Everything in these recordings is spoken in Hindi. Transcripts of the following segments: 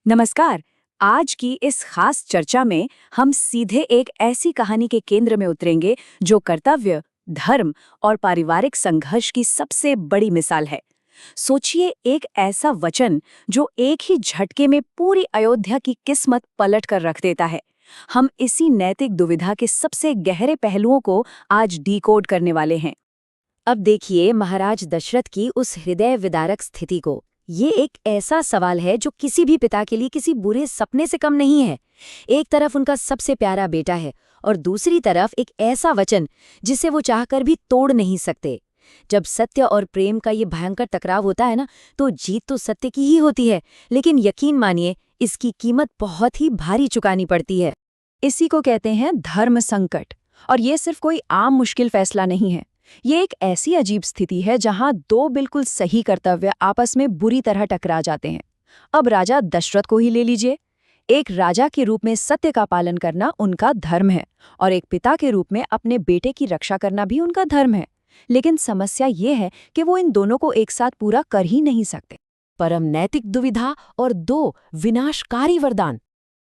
नमस्कार। आज की इस खास चर्चा में हम सीधे एक ऐसी कहानी के केंद्र में उतरेंगे जो कर्तव्य, धर्म और पारिवारिक संघर्ष की सबसे बड़ी मिसाल है। सोचिए, एक ऐसा वचन जो एक ही झटके में पूरी अयोध्या की किस्मत पलट कर रख देता है। हम इसी नैतिक दुविधा के सबसे गहरे पहलुओं को आज डिकोड करने वाले हैं। अब देखिए महाराज दशरथ की उस हृदय विदारक स्थिति को। ये एक ऐसा सवाल है जो किसी भी पिता के लिए किसी बुरे सपने से कम नहीं है। एक तरफ उनका सबसे प्यारा बेटा है और दूसरी तरफ एक ऐसा वचन जिसे वो चाहकर भी तोड़ नहीं सकते। जब सत्य और प्रेम का ये भयंकर टकराव होता है ना, तो जीत तो सत्य की ही होती है, लेकिन यकीन मानिए इसकी कीमत बहुत ही भारी चुकानी पड़ती है। इसी को कहते हैं धर्म संकट। और ये सिर्फ कोई आम मुश्किल फैसला नहीं है। ये एक ऐसी अजीब स्थिति है जहां दो बिल्कुल सही कर्तव्य आपस में बुरी तरह टकरा जाते हैं। अब राजा दशरथ को ही ले लीजिए। एक राजा के रूप में सत्य का पालन करना उनका धर्म है और एक पिता के रूप में अपने बेटे की रक्षा करना भी उनका धर्म है। लेकिन समस्या ये है कि वो इन दोनों को एक साथ पूरा कर ही नहीं सकते। परम नैतिक दुविधा और दो विनाशकारी वरदान।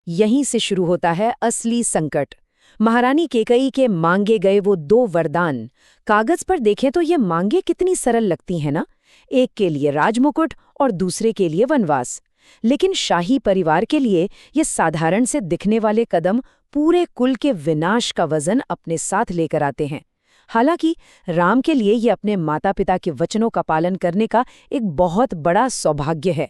यहीं से शुरू होता है असली संकट। महारानी केकई के मांगे गए वो दो वरदान। कागज पर देखें तो ये मांगे कितनी सरल लगती हैं ना। एक के लिए राजमुकुट और दूसरे के लिए वनवास। लेकिन शाही परिवार के लिए ये साधारण से दिखने वाले कदम पूरे कुल के विनाश का वजन अपने साथ लेकर आते हैं। हालांकि राम के लिए ये अपने माता पिता के वचनों का पालन करने का एक बहुत बड़ा सौभाग्य है।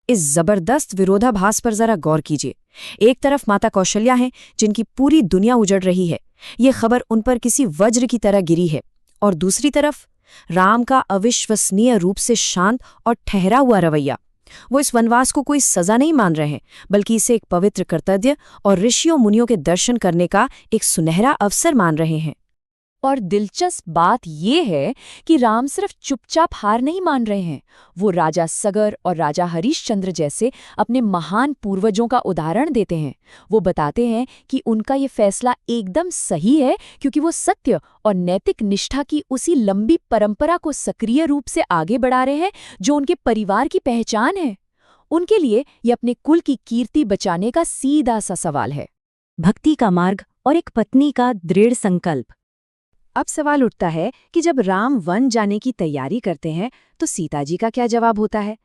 इस जबरदस्त विरोधाभास पर जरा गौर कीजिए। एक तरफ माता कौशल्या हैं, जिनकी पूरी दुनिया उजड़ रही है। ये खबर उन पर किसी वज्र की तरह गिरी है। और दूसरी तरफ राम का अविश्वसनीय रूप से शांत और ठहरा हुआ रवैया। वो इस वनवास को कोई सजा नहीं मान रहे हैं, बल्कि इसे एक पवित्र कर्तव्य और ऋषियों मुनियों के दर्शन करने का एक सुनहरा अवसर मान रहे हैं। और दिलचस्प बात यह है कि राम सिर्फ चुपचाप हार नहीं मान रहे हैं। वो राजा सगर और राजा हरिश्चंद्र जैसे अपने महान पूर्वजों का उदाहरण देते हैं। वो बताते हैं कि उनका ये फैसला एकदम सही है, क्योंकि वो सत्य और नैतिक निष्ठा की उसी लंबी परंपरा को सक्रिय रूप से आगे बढ़ा रहे हैं जो उनके परिवार की पहचान है। उनके लिए ये अपने कुल की कीर्ति बचाने का सीधा सा सवाल है। भक्ति का मार्ग और एक पत्नी का दृढ़ संकल्प। अब सवाल उठता है कि जब राम वन जाने की तैयारी करते हैं तो सीता जी का क्या जवाब होता है।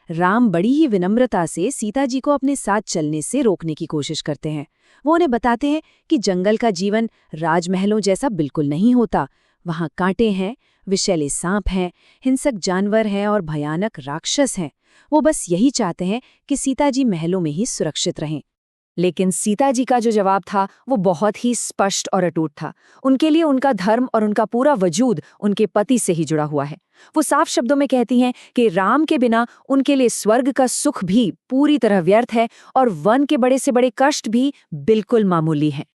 राम बड़ी ही विनम्रता से सीता जी को अपने साथ चलने से रोकने की कोशिश करते हैं। वो उन्हें बताते हैं कि जंगल का जीवन राजमहलों जैसा बिल्कुल नहीं होता। वहाँ कांटे हैं, विषैले सांप हैं, हिंसक जानवर हैं और भयानक राक्षस हैं। वो बस यही चाहते हैं कि सीता जी महलों में ही सुरक्षित रहें। लेकिन सीता जी का जो जवाब था वो बहुत ही स्पष्ट और अटूट था। उनके लिए उनका धर्म और उनका पूरा वजूद उनके पति से ही जुड़ा हुआ है। वो साफ शब्दों में कहती हैं कि राम के बिना उनके लिए स्वर्ग का सुख भी पूरी तरह व्यर्थ है और वन के बड़े से बड़े कष्ट भी बिल्कुल मामूली हैं।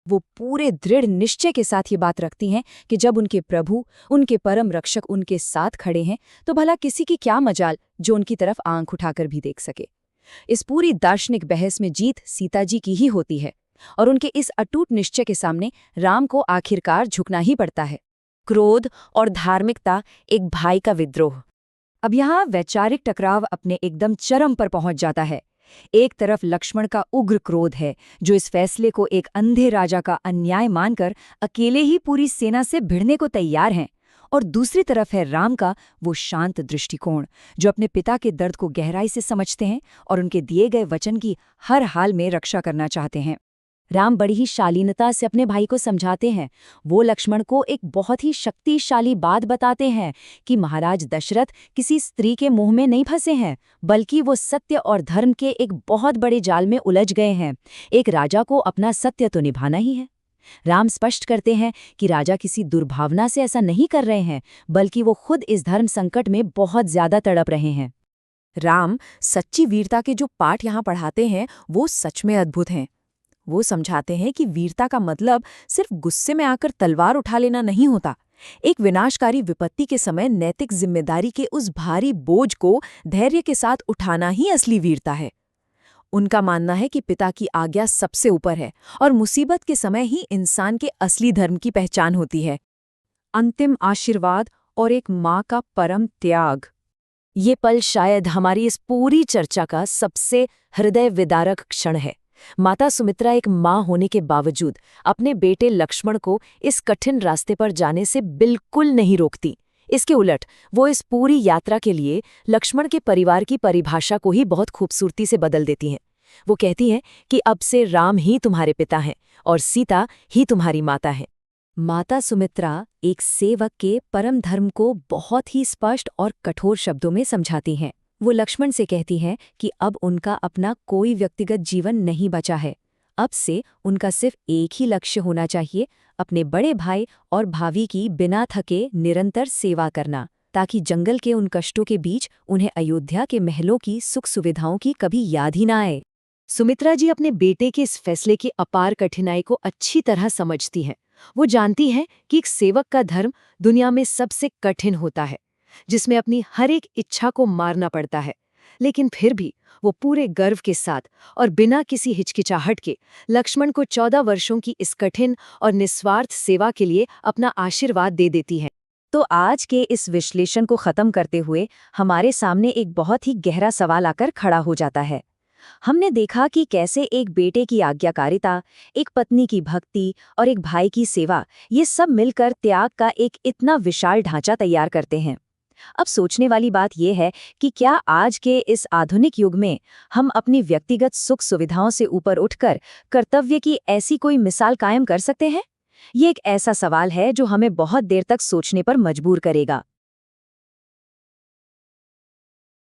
वो पूरे दृढ़ निश्चय के साथ ये बात रखती हैं कि जब उनके प्रभु, उनके परम रक्षक उनके साथ खड़े हैं तो भला किसी की क्या मजाल जो उनकी तरफ आंख उठाकर भी देख सके। इस पूरी दार्शनिक बहस में जीत सीता जी की ही होती है और उनके इस अटूट निश्चय के सामने राम को आखिरकार झुकना ही पड़ता है। क्रोध और धार्मिकता, एक भाई का विद्रोह। अब यहाँ वैचारिक टकराव अपने एकदम चरम पर पहुंच जाता है। एक तरफ लक्ष्मण का उग्र क्रोध है, जो इस फैसले को एक अंधे राजा का अन्याय मानकर अकेले ही पूरी सेना से भिड़ने को तैयार हैं। और दूसरी तरफ है राम का वो शांत दृष्टिकोण, जो अपने पिता के दर्द को गहराई से समझते हैं और उनके दिए गए वचन की हर हाल में रक्षा करना चाहते हैं। राम बड़ी ही शालीनता से अपने भाई को समझाते हैं। वो लक्ष्मण को एक बहुत ही शक्तिशाली बात बताते हैं कि महाराज दशरथ किसी स्त्री के मुंह में नहीं फंसे हैं, बल्कि वो सत्य और धर्म के एक बहुत बड़े जाल में उलझ गए हैं। एक राजा को अपना सत्य तो निभाना ही है। राम स्पष्ट करते हैं कि राजा किसी दुर्भावना से ऐसा नहीं कर रहे हैं, बल्कि वो खुद इस धर्म संकट में बहुत ज्यादा तड़प रहे हैं। राम सच्ची वीरता के जो पाठ यहाँ पढ़ाते हैं वो सच में अद्भुत हैं। वो समझाते हैं कि वीरता का मतलब सिर्फ गुस्से में आकर तलवार उठा लेना नहीं होता। एक विनाशकारी विपत्ति के समय नैतिक जिम्मेदारी के उस भारी बोझ को धैर्य के साथ उठाना ही असली वीरता है। उनका मानना है कि पिता की आज्ञा सबसे ऊपर है और मुसीबत के समय ही इंसान के असली धर्म की पहचान होती है। अंतिम आशीर्वाद और एक माँ का परम त्याग। ये पल शायद हमारी इस पूरी चर्चा का सबसे हृदय विदारक क्षण है। माता सुमित्रा एक माँ होने के बावजूद अपने बेटे लक्ष्मण को इस कठिन रास्ते पर जाने से बिल्कुल नहीं रोकती। इसके उलट वो इस पूरी यात्रा के लिए लक्ष्मण के परिवार की परिभाषा को ही बहुत खूबसूरती से बदल देती हैं। वो कहती हैं कि अब से राम ही तुम्हारे पिता हैं और सीता ही तुम्हारी माता है। माता सुमित्रा एक सेवक के परम धर्म को बहुत ही स्पष्ट और कठोर शब्दों में समझाती हैं। वो लक्ष्मण से कहती हैं कि अब उनका अपना कोई व्यक्तिगत जीवन नहीं बचा है। अब से उनका सिर्फ एक ही लक्ष्य होना चाहिए, अपने बड़े भाई और भाभी की बिना थके निरंतर सेवा करना, ताकि जंगल के उन कष्टों के बीच उन्हें अयोध्या के महलों की सुख सुविधाओं की कभी याद ही ना आए। सुमित्रा जी अपने बेटे के इस फैसले की अपार कठिनाई को अच्छी तरह समझती हैं। वो जानती हैं कि एक सेवक का धर्म दुनिया में सबसे कठिन होता है, जिसमें अपनी हर एक इच्छा को मारना पड़ता है, लेकिन फिर भी वो पूरे गर्व के साथ और बिना किसी हिचकिचाहट के लक्ष्मण को 14 वर्षों की इस कठिन और निस्वार्थ सेवा के लिए अपना आशीर्वाद दे देती हैं। तो आज के इस विश्लेषण को खत्म करते हुए हमारे सामने एक बहुत ही गहरा सवाल आकर खड़ा हो जाता है। हमने देखा कि कैसे एक बेटे की आज्ञाकारिता, एक पत्नी की भक्ति और एक भाई की सेवा, ये सब मिलकर त्याग का एक इतना विशाल ढांचा तैयार करते हैं। अब सोचने वाली बात यह है कि क्या आज के इस आधुनिक युग में हम अपनी व्यक्तिगत सुख सुविधाओं से ऊपर उठकर कर्तव्य की ऐसी कोई मिसाल कायम कर सकते हैं? ये एक ऐसा सवाल है जो हमें बहुत देर तक सोचने पर मजबूर करेगा।